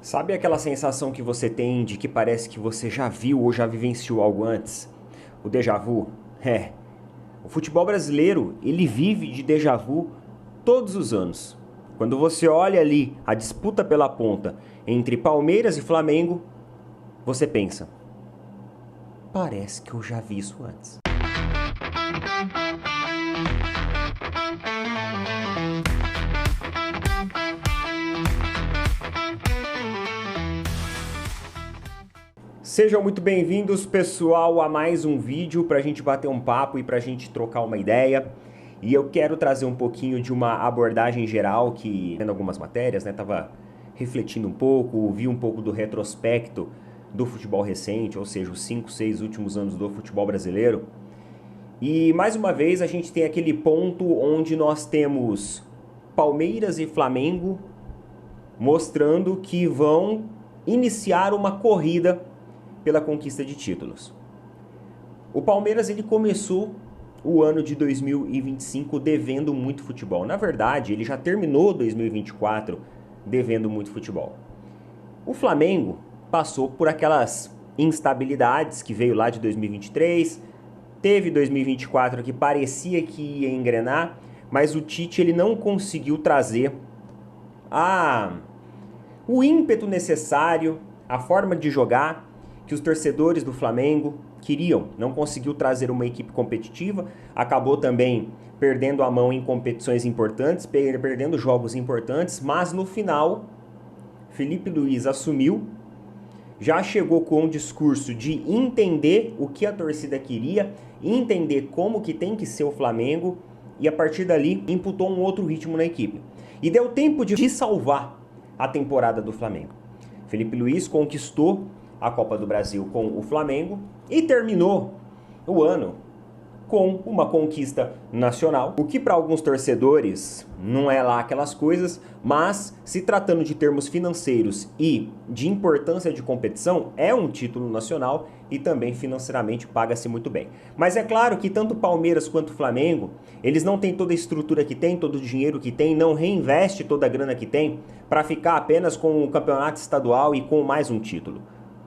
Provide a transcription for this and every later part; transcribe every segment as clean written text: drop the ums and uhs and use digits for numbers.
Sabe aquela sensação que você tem de que parece que você já viu ou já vivenciou algo antes? O déjà vu? É. O futebol brasileiro, ele vive de déjà vu todos os anos. Quando você olha ali a disputa pela ponta entre Palmeiras e Flamengo, você pensa: parece que eu já vi isso antes. Sejam muito bem-vindos, pessoal, a mais um vídeo para a gente bater um papo e para a gente trocar uma ideia. E eu quero trazer um pouquinho de uma abordagem geral que, vendo algumas matérias, tava refletindo um pouco, vi um pouco do retrospecto do futebol recente, ou seja, os 5, 6 últimos anos do futebol brasileiro. E, mais uma vez, a gente tem aquele ponto onde nós temos Palmeiras e Flamengo mostrando que vão iniciar uma corrida pela conquista de títulos. O Palmeiras ele começou o ano de 2025 devendo muito futebol. Na verdade, ele já terminou 2024 devendo muito futebol. O Flamengo passou por aquelas instabilidades que veio lá de 2023, teve 2024 que parecia que ia engrenar, mas o Tite ele não conseguiu trazer o ímpeto necessário, a forma de jogar que os torcedores do Flamengo queriam. Não conseguiu trazer uma equipe competitiva, acabou também perdendo a mão em competições importantes, perdendo jogos importantes, mas no final, Felipe Luiz assumiu, já chegou com um discurso de entender o que a torcida queria, entender como que tem que ser o Flamengo, e a partir dali imputou um outro ritmo na equipe. E deu tempo de salvar a temporada do Flamengo. Felipe Luiz conquistou a Copa do Brasil com o Flamengo e terminou o ano com uma conquista nacional, o que para alguns torcedores não é lá aquelas coisas, mas se tratando de termos financeiros e de importância de competição, é um título nacional e também financeiramente paga-se muito bem. Mas é claro que tanto Palmeiras quanto Flamengo, eles não têm toda a estrutura que tem, todo o dinheiro que tem, não reinveste toda a grana que tem para ficar apenas com o campeonato estadual e com mais um título.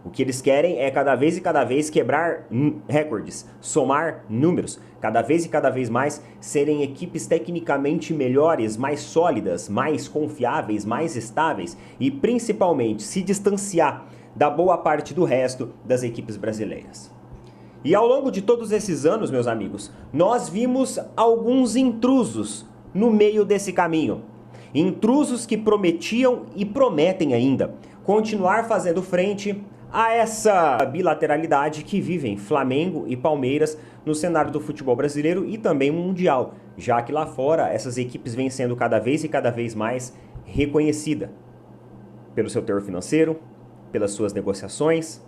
O que eles querem é cada vez quebrar recordes, somar números, cada vez mais serem equipes tecnicamente melhores, mais sólidas, mais confiáveis, mais estáveis e principalmente se distanciar da boa parte do resto das equipes brasileiras. E ao longo de todos esses anos, meus amigos, nós vimos alguns intrusos no meio desse caminho. Intrusos que prometiam e prometem ainda continuar fazendo frente a essa bilateralidade que vivem Flamengo e Palmeiras no cenário do futebol brasileiro e também mundial, já que lá fora essas equipes vêm sendo cada vez mais reconhecidas pelo seu teor financeiro, pelas suas negociações,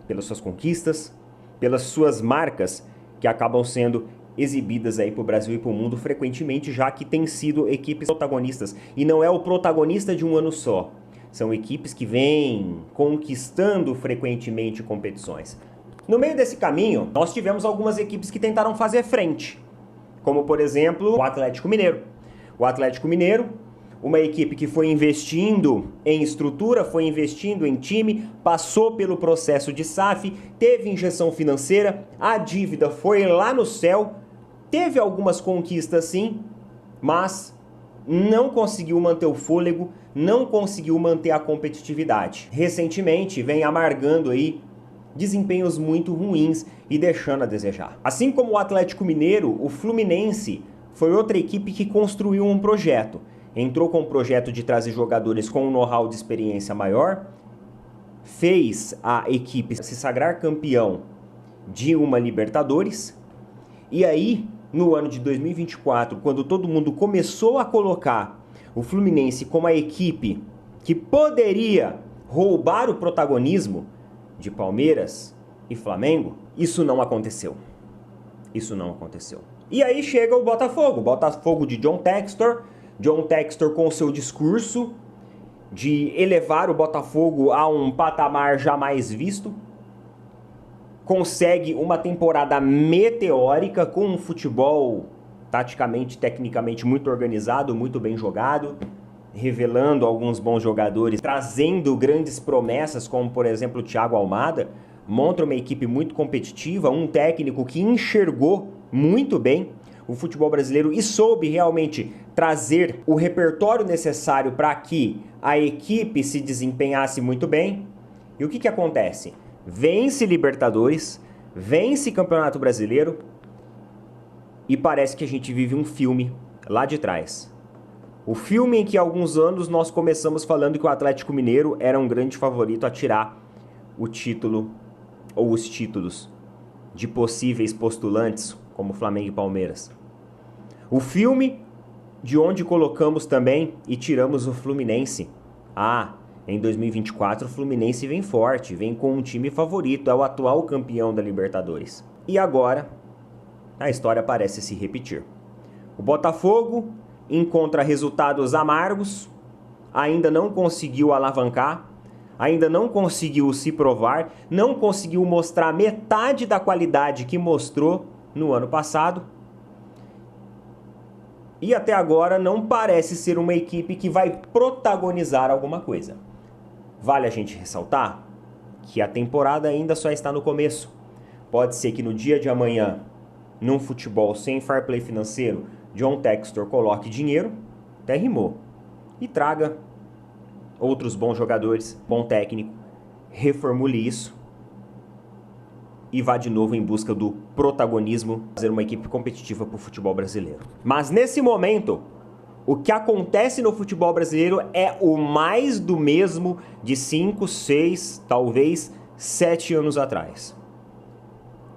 pelas suas conquistas, pelas suas marcas que acabam sendo exibidas aí para o Brasil e para o mundo frequentemente, já que têm sido equipes protagonistas. E não é o protagonista de um ano só. São equipes que vêm conquistando frequentemente competições. No meio desse caminho, nós tivemos algumas equipes que tentaram fazer frente, como por exemplo o Atlético Mineiro. O Atlético Mineiro, uma equipe que foi investindo em estrutura, foi investindo em time, passou pelo processo de SAF, teve injeção financeira, a dívida foi lá no céu, teve algumas conquistas sim, mas não conseguiu manter o fôlego, não conseguiu manter a competitividade. Recentemente vem amargando aí desempenhos muito ruins e deixando a desejar. Assim como o Atlético Mineiro, o Fluminense foi outra equipe que construiu um projeto. Entrou com um projeto de trazer jogadores com um know-how de experiência maior, fez a equipe se sagrar campeão de uma Libertadores, e aí no ano de 2024, quando todo mundo começou a colocar o Fluminense como a equipe que poderia roubar o protagonismo de Palmeiras e Flamengo, isso não aconteceu. Isso não aconteceu. E aí chega o Botafogo de John Textor com o seu discurso de elevar o Botafogo a um patamar jamais visto, consegue uma temporada meteórica com um futebol taticamente, tecnicamente muito organizado, muito bem jogado, revelando alguns bons jogadores, trazendo grandes promessas, como por exemplo o Thiago Almada, monta uma equipe muito competitiva, um técnico que enxergou muito bem o futebol brasileiro e soube realmente trazer o repertório necessário para que a equipe se desempenhasse muito bem. E o que acontece? Vence Libertadores, vence Campeonato Brasileiro e parece que a gente vive um filme lá de trás. O filme em que há alguns anos nós começamos falando que o Atlético Mineiro era um grande favorito a tirar o título ou os títulos de possíveis postulantes como Flamengo e Palmeiras. O filme de onde colocamos também e tiramos o Fluminense. Em 2024 o Fluminense vem forte, vem com um time favorito, é o atual campeão da Libertadores. E agora a história parece se repetir. O Botafogo encontra resultados amargos, ainda não conseguiu alavancar, ainda não conseguiu se provar, não conseguiu mostrar metade da qualidade que mostrou no ano passado. E até agora não parece ser uma equipe que vai protagonizar alguma coisa. Vale a gente ressaltar que a temporada ainda só está no começo. Pode ser que no dia de amanhã, num futebol sem fair play financeiro, John Textor coloque dinheiro, até rimou, e traga outros bons jogadores, bom técnico, reformule isso e vá de novo em busca do protagonismo, fazer uma equipe competitiva para o futebol brasileiro. Mas nesse momento, o que acontece no futebol brasileiro é o mais do mesmo de 5, 6, talvez 7 anos atrás.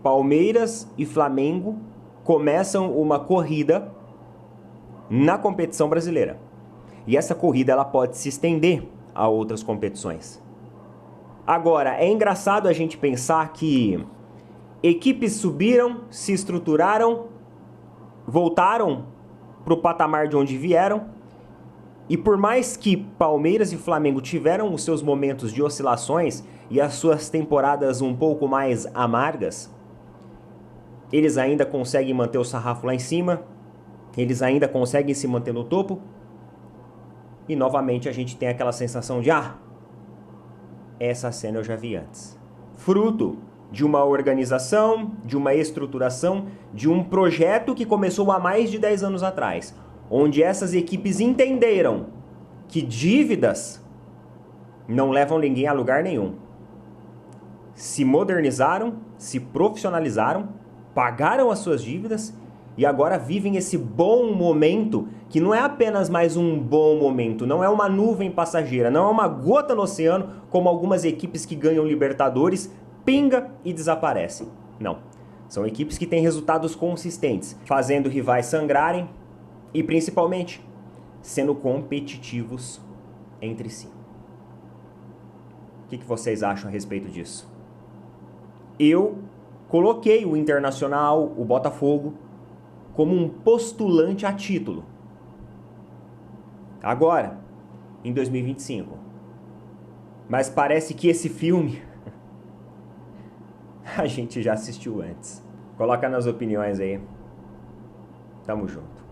Palmeiras e Flamengo começam uma corrida na competição brasileira. E essa corrida ela pode se estender a outras competições. Agora, é engraçado a gente pensar que equipes subiram, se estruturaram, voltaram para o patamar de onde vieram, e por mais que Palmeiras e Flamengo tiveram os seus momentos de oscilações e as suas temporadas um pouco mais amargas, eles ainda conseguem manter o sarrafo lá em cima, eles ainda conseguem se manter no topo, e novamente a gente tem aquela sensação de essa cena eu já vi antes. Fruto de uma organização, de uma estruturação, de um projeto que começou há mais de 10 anos atrás, onde essas equipes entenderam que dívidas não levam ninguém a lugar nenhum. Se modernizaram, se profissionalizaram, pagaram as suas dívidas e agora vivem esse bom momento, que não é apenas mais um bom momento, não é uma nuvem passageira, não é uma gota no oceano, como algumas equipes que ganham Libertadores, pinga e desaparecem. Não. São equipes que têm resultados consistentes, fazendo rivais sangrarem e, principalmente, sendo competitivos entre si. O que vocês acham a respeito disso? Eu coloquei o Internacional, o Botafogo, como um postulante a título. Agora, em 2025. Mas parece que esse filme a gente já assistiu antes. Coloca nas opiniões aí. Tamo junto.